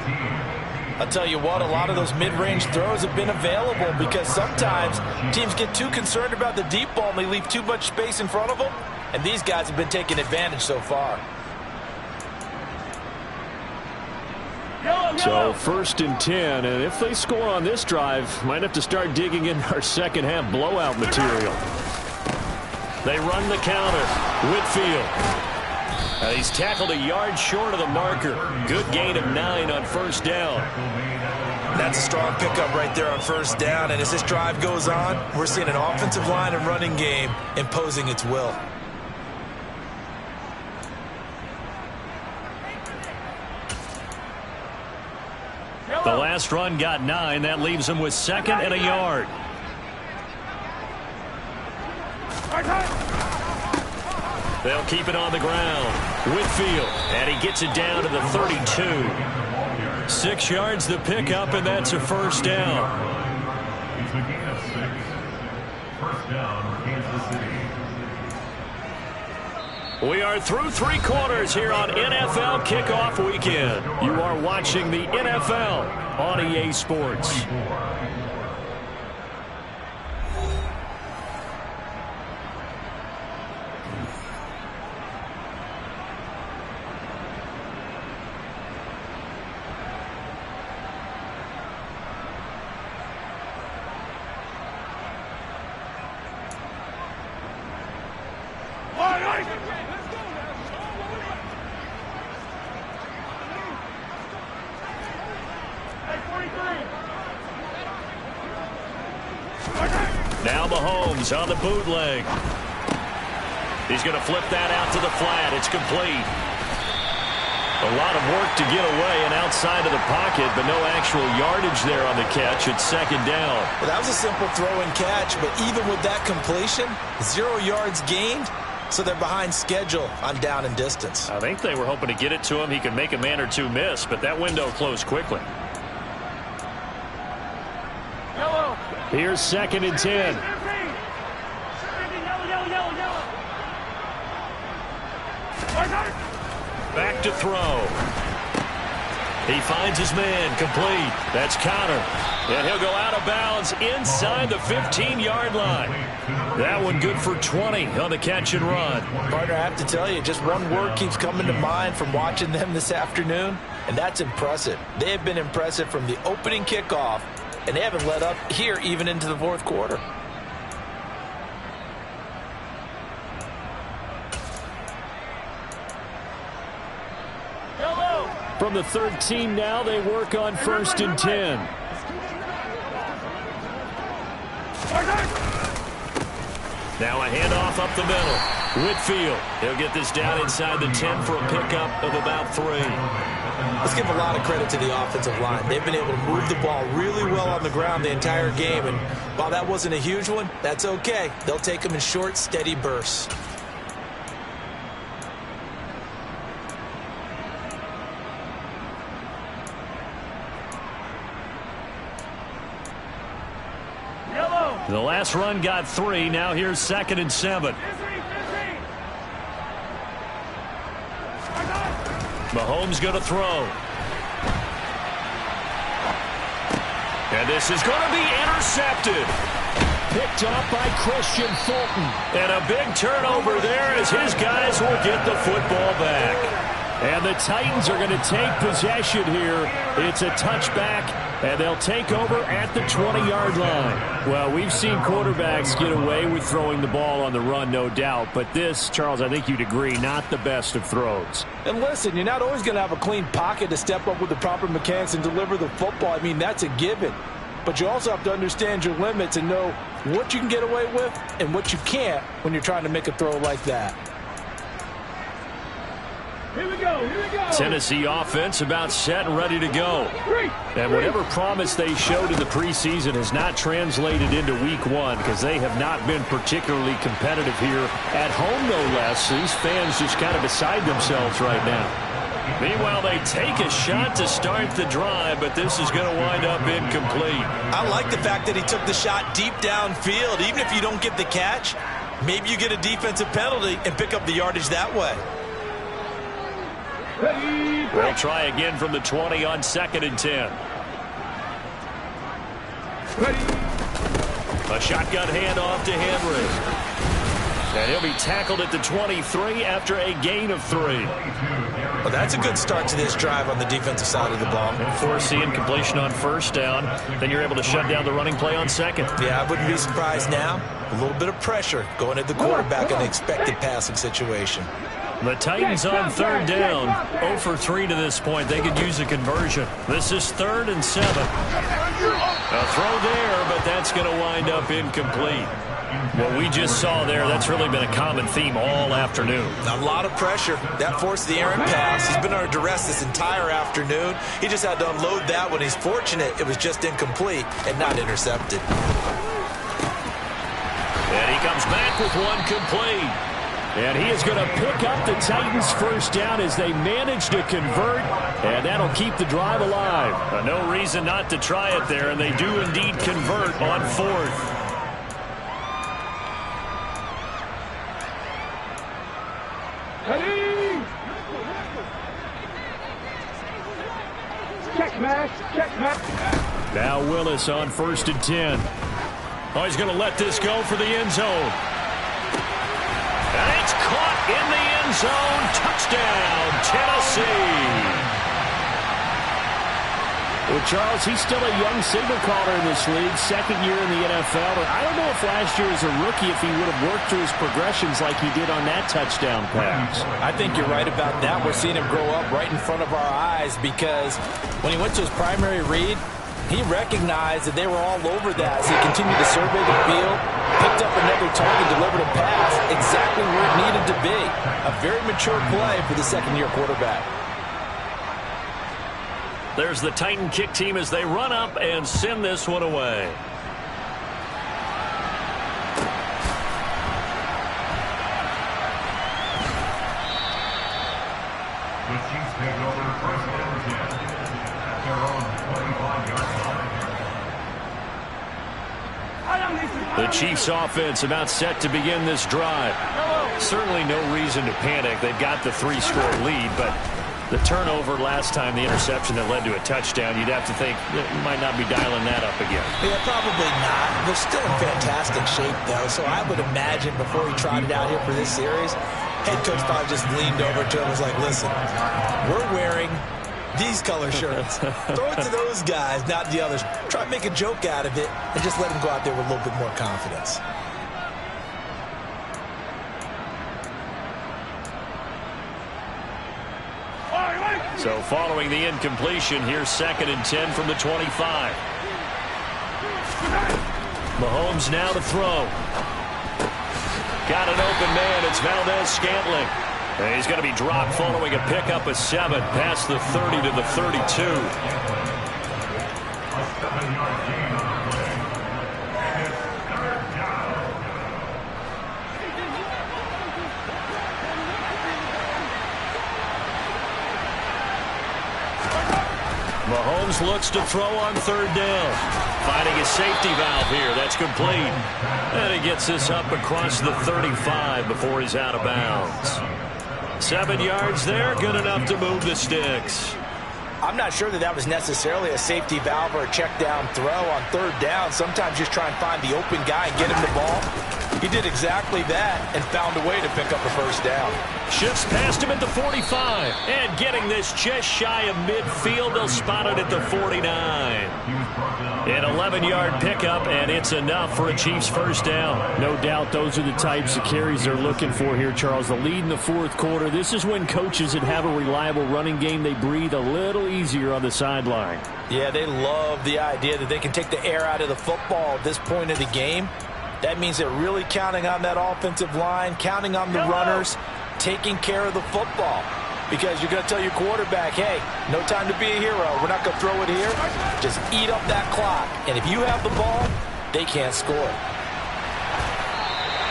I'll tell you what, a lot of those mid-range throws have been available because sometimes teams get too concerned about the deep ball and they leave too much space in front of them. And these guys have been taking advantage so far. So 1st and 10, and if they score on this drive, might have to start digging in our second half blowout material. They run the counter. Whitfield. He's tackled a yard short of the marker. Good gain of 9 on 1st down. That's a strong pickup right there on 1st down, and as this drive goes on, we're seeing an offensive line and running game imposing its will. The last run got 9. That leaves him with 2nd and a yard. They'll keep it on the ground. Whitfield, and he gets it down to the 32. 6 yards the pickup, and that's a 1st down. It's a gain of 6. 1st down, Kansas City. We are through 3 quarters here on NFL Kickoff Weekend. You are watching the NFL on EA Sports. Now Mahomes on the bootleg. He's going to flip that out to the flat. It's complete. A lot of work to get away and outside of the pocket, but no actual yardage there on the catch. It's 2nd down. Well, that was a simple throw and catch, but even with that completion, 0 yards gained, so they're behind schedule on down and distance. I think they were hoping to get it to him. He could make a man or two miss, but that window closed quickly. Here's 2nd and 10. Back to throw. He finds his man, complete. That's Connor. And he'll go out of bounds inside the 15-yard line. That one good for 20 on the catch and run. Partner, I have to tell you, just one word keeps coming to mind from watching them this afternoon, and that's impressive. They have been impressive from the opening kickoff, and they haven't let up here even into the 4th quarter. From the 13 now, they work on 1st and 10. Now a handoff up the middle. Whitfield. He'll get this down inside the 10 for a pickup of about 3. Let's give a lot of credit to the offensive line. They've been able to move the ball really well on the ground the entire game, and while that wasn't a huge one, that's okay. They'll take them in short, steady bursts. The last run got 3. Now here's 2nd and 7. Mahomes going to throw. And this is going to be intercepted. Picked off by Christian Fulton. And a big turnover there as his guys will get the football back. And the Titans are going to take possession here. It's a touchback, and they'll take over at the 20-yard line. Well, we've seen quarterbacks get away with throwing the ball on the run, no doubt. But this, Charles, I think you'd agree, not the best of throws. And listen, you're not always going to have a clean pocket to step up with the proper mechanics and deliver the football. I mean, that's a given. But you also have to understand your limits and know what you can get away with and what you can't when you're trying to make a throw like that. Here we go, here we go. Tennessee offense about set and ready to go. And whatever promise they showed in the preseason has not translated into week 1 because they have not been particularly competitive here at home, no less. These fans just kind of beside themselves right now. Meanwhile, they take a shot to start the drive, but this is going to wind up incomplete. I like the fact that he took the shot deep downfield. Even if you don't get the catch, maybe you get a defensive penalty and pick up the yardage that way. They'll try again from the 20 on 2nd and 10. A shotgun handoff to Henry. And he'll be tackled at the 23 after a gain of 3. Well, that's a good start to this drive on the defensive side of the ball. Force the incompletion on 1st down. Then you're able to shut down the running play on 2nd. Yeah, I wouldn't be surprised now. A little bit of pressure going at the quarterback in an expected passing situation. The Titans on 3rd down. 0 for 3 to this point. They could use a conversion. This is 3rd and 7. A throw there, but that's going to wind up incomplete. What we just saw there, that's really been a common theme all afternoon. A lot of pressure. That forced the errant pass. He's been under duress this entire afternoon. He just had to unload that one. He's fortunate it was just incomplete and not intercepted. And he comes back with one complete. And he is going to pick up the Titans' 1st down as they manage to convert, and that'll keep the drive alive. No reason not to try it there, and they do indeed convert on 4th. Check match. Now Willis on 1st and 10. Oh, he's going to let this go for the end zone. And it's caught in the end zone. Touchdown, Tennessee. Well, Charles, he's still a young signal caller in this league, 2nd year in the NFL. But I don't know if last year as a rookie, if he would have worked through his progressions like he did on that touchdown pass. I think you're right about that. We're seeing him grow up right in front of our eyes because when he went to his primary read, he recognized that they were all over that. So he continued to survey the field, picked up another target, delivered a pass exactly where it needed to be. A very mature play for the 2nd-year quarterback. There's the Titan kick team as they run up and send this one away. The Chiefs take over 1st and 10 at their own 25-yard line. The Chiefs offense about set to begin this drive. Certainly no reason to panic. They've got the 3-score lead, but the turnover last time, the interception that led to a touchdown, you'd have to think that you might not be dialing that up again. Yeah, probably not. They're still in fantastic shape, though, so I would imagine before he trotted out here for this series, head coach probably just leaned over to him and was like, listen, we're wearing these color shirts. Throw it to those guys, not the others. Try to make a joke out of it and just let them go out there with a little bit more confidence. So following the incompletion, here's 2nd and 10 from the 25. Mahomes now to throw. Got an open man. It's Valdez-Scantling. And he's going to be dropped following a pickup of 7 past the 30 to the 32. A 7-yard gain on the play. And it's 3rd down. Mahomes looks to throw on third down. Finding his safety valve here. That's complete. And he gets this up across the 35 before he's out of bounds. 7 yards there, good enough to move the sticks. I'm not sure that was necessarily a safety valve or a check down throw on third down. Sometimes just try and find the open guy and get him the ball. He did exactly that and found a way to pick up a first down. Shifts past him at the 45. And getting this just shy of midfield, they'll spot it at the 49. An 11-yard pickup, and it's enough for a Chiefs first down. No doubt those are the types of carries they're looking for here, Charles. The lead in the fourth quarter. This is when coaches that have a reliable running game, they breathe a little easier on the sideline. Yeah, they love the idea that they can take the air out of the football at this point of the game. That means they're really counting on that offensive line, counting on the runners, taking care of the football. Because you're going to tell your quarterback, hey, no time to be a hero. We're not going to throw it here. Just eat up that clock. And if you have the ball, they can't score.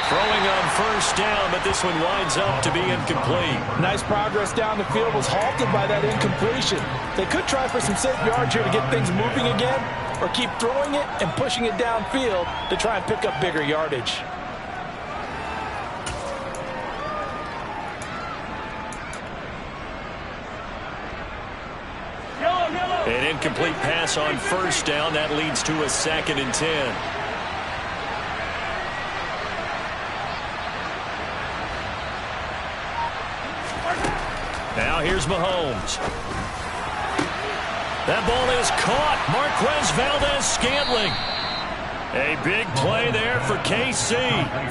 Throwing on first down, but this one winds up to be incomplete. Nice progress down the field, was halted by that incompletion. They could try for some safe yards here to get things moving again, or keep throwing it and pushing it downfield to try and pick up bigger yardage. An incomplete pass on first down. That leads to a 2nd and 10. Now here's Mahomes. That ball is caught. Marquez Valdez-Scantling. A big play there for KC.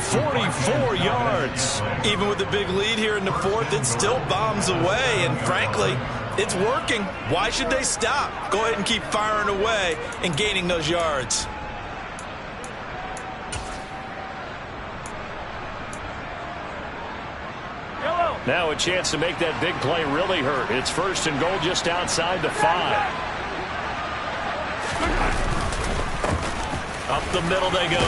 44 yards. Even with the big lead here in the fourth, it still bombs away. And frankly, it's working. Why should they stop? Go ahead and keep firing away and gaining those yards. Now a chance to make that big play really hurt. It's 1st and goal just outside the 5. Up the middle they go.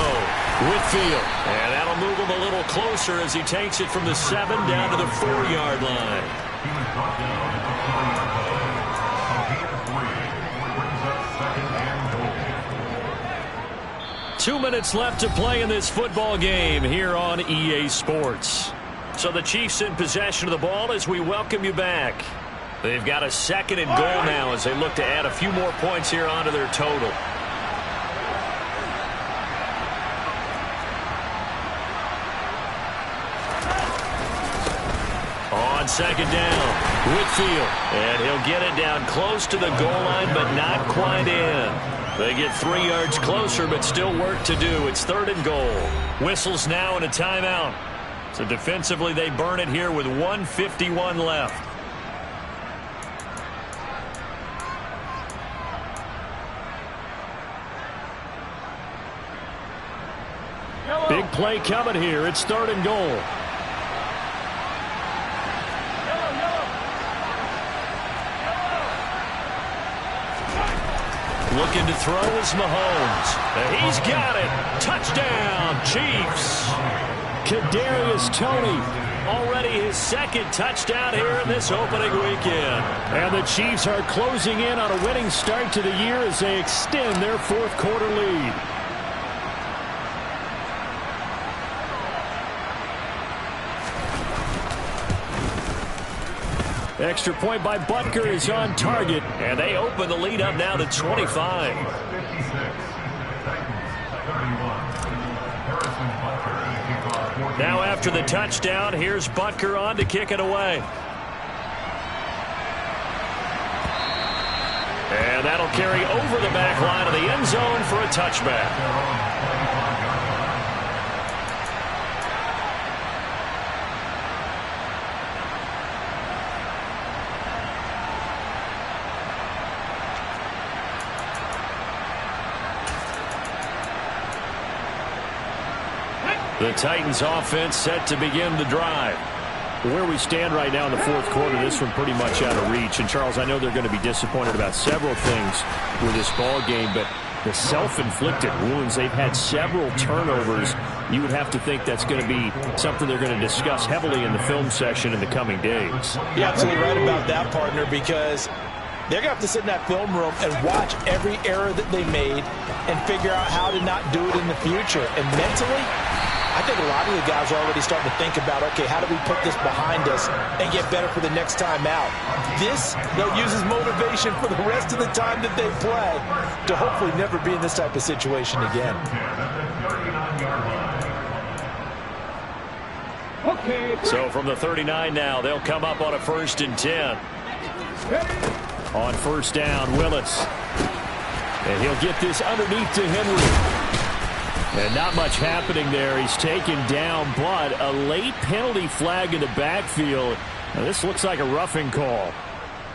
Whitfield. And that'll move him a little closer as he takes it from the 7 down to the 4-yard line. He was brought down at the 4-yard line. A gain of 3 brings up 2nd and goal. 2 minutes left to play in this football game here on EA Sports. So the Chiefs in possession of the ball as we welcome you back. They've got a 2nd and goal now as they look to add a few more points here onto their total. On 2nd down, Whitfield. And he'll get it down close to the goal line, but not quite in. They get 3 yards closer, but still work to do. It's 3rd and goal. Whistles now and a timeout. So defensively, they burn it here with 1:51 left. Big play coming here. It's 3rd and goal. Looking to throw is Mahomes. He's got it. Touchdown, Chiefs. Kadarius Toney. Already his 2nd touchdown here in this opening weekend. And the Chiefs are closing in on a winning start to the year as they extend their 4th quarter lead. Extra point by Butker is on target. And they open the lead up now to 25. Now after the touchdown, here's Butker on to kick it away. And that'll carry over the back line of the end zone for a touchback. The Titans offense set to begin the drive. Where we stand right now in the 4th quarter, this one pretty much out of reach. And, Charles, I know they're going to be disappointed about several things with this ball game, but the self-inflicted wounds, they've had several turnovers. You would have to think that's going to be something they're going to discuss heavily in the film session in the coming days. You're absolutely right about that, partner, because They're going to have to sit in that film room and watch every error that they made and figure out how to not do it in the future. And mentally, I think a lot of the guys are already starting to think about, okay, how do we put this behind us and get better for the next time out? This, they'll use as motivation for the rest of the time that they play to hopefully never be in this type of situation again. So from the 39 now, they'll come up on a 1st and 10. On 1st down, Willis. And he'll get this underneath to Henry. And not much happening there. He's taken down, but a late penalty flag in the backfield. Now, this looks like a roughing call.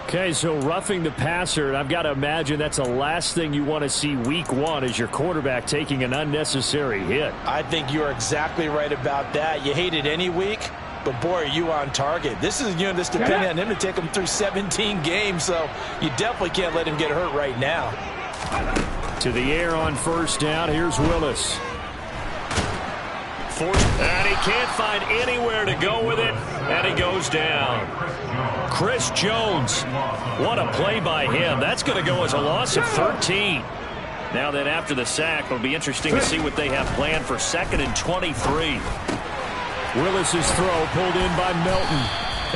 Okay, so roughing the passer, and I've got to imagine that's the last thing you want to see week 1 as your quarterback taking an unnecessary hit. I think you're exactly right about that. You hate it any week, but boy, are you on target. This is this depending on him to take him through 17 games, so you definitely can't let him get hurt right now. To the air on 1st down, here's Willis. And he can't find anywhere to go with it, and he goes down. Chris Jones, what a play by him. That's going to go as a loss of 13. Now then, after the sack, it'll be interesting to see what they have planned for 2nd and 23. Willis's throw pulled in by Melton.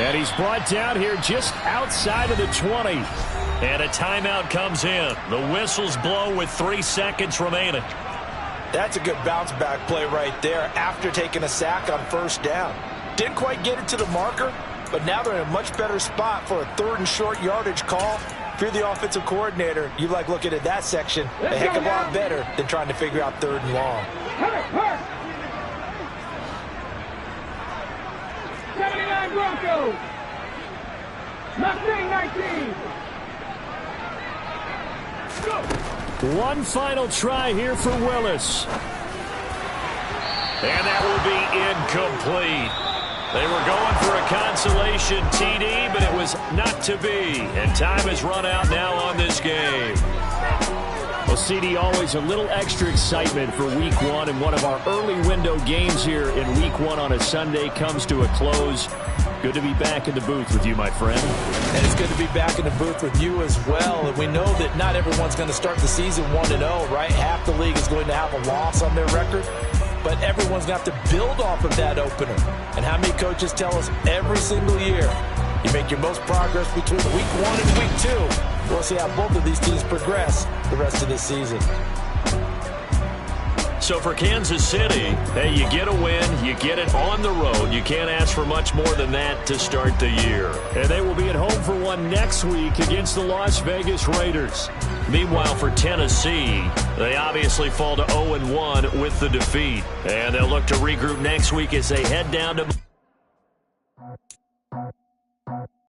And he's brought down here just outside of the 20. And a timeout comes in. The whistles blow with 3 seconds remaining. That's a good bounce-back play right there after taking a sack on 1st down. Didn't quite get it to the marker, but now they're in a much better spot for a 3rd and short yardage call. If you're the offensive coordinator, you like looking at that section a heck of a lot better than trying to figure out 3rd and long. 79 Broncos. 19. Go. One final try here for Willis. And that will be incomplete. They were going for a consolation TD, but it was not to be. And time has run out now on this game. Well, CD, always a little extra excitement for week 1, and one of our early window games here in week 1 on a Sunday comes to a close. Good to be back in the booth with you, my friend. And it's good to be back in the booth with you as well. And we know that not everyone's going to start the season 1-0, right? Half the league is going to have a loss on their record. But everyone's going to have to build off of that opener. And how many coaches tell us every single year, you make your most progress between week 1 and week 2. We'll see how both of these teams progress the rest of this season. So for Kansas City, hey, you get a win, you get it on the road. You can't ask for much more than that to start the year. And they will be at home for one next week against the Las Vegas Raiders. Meanwhile, for Tennessee, they obviously fall to 0-1 with the defeat. And they'll look to regroup next week as they head down to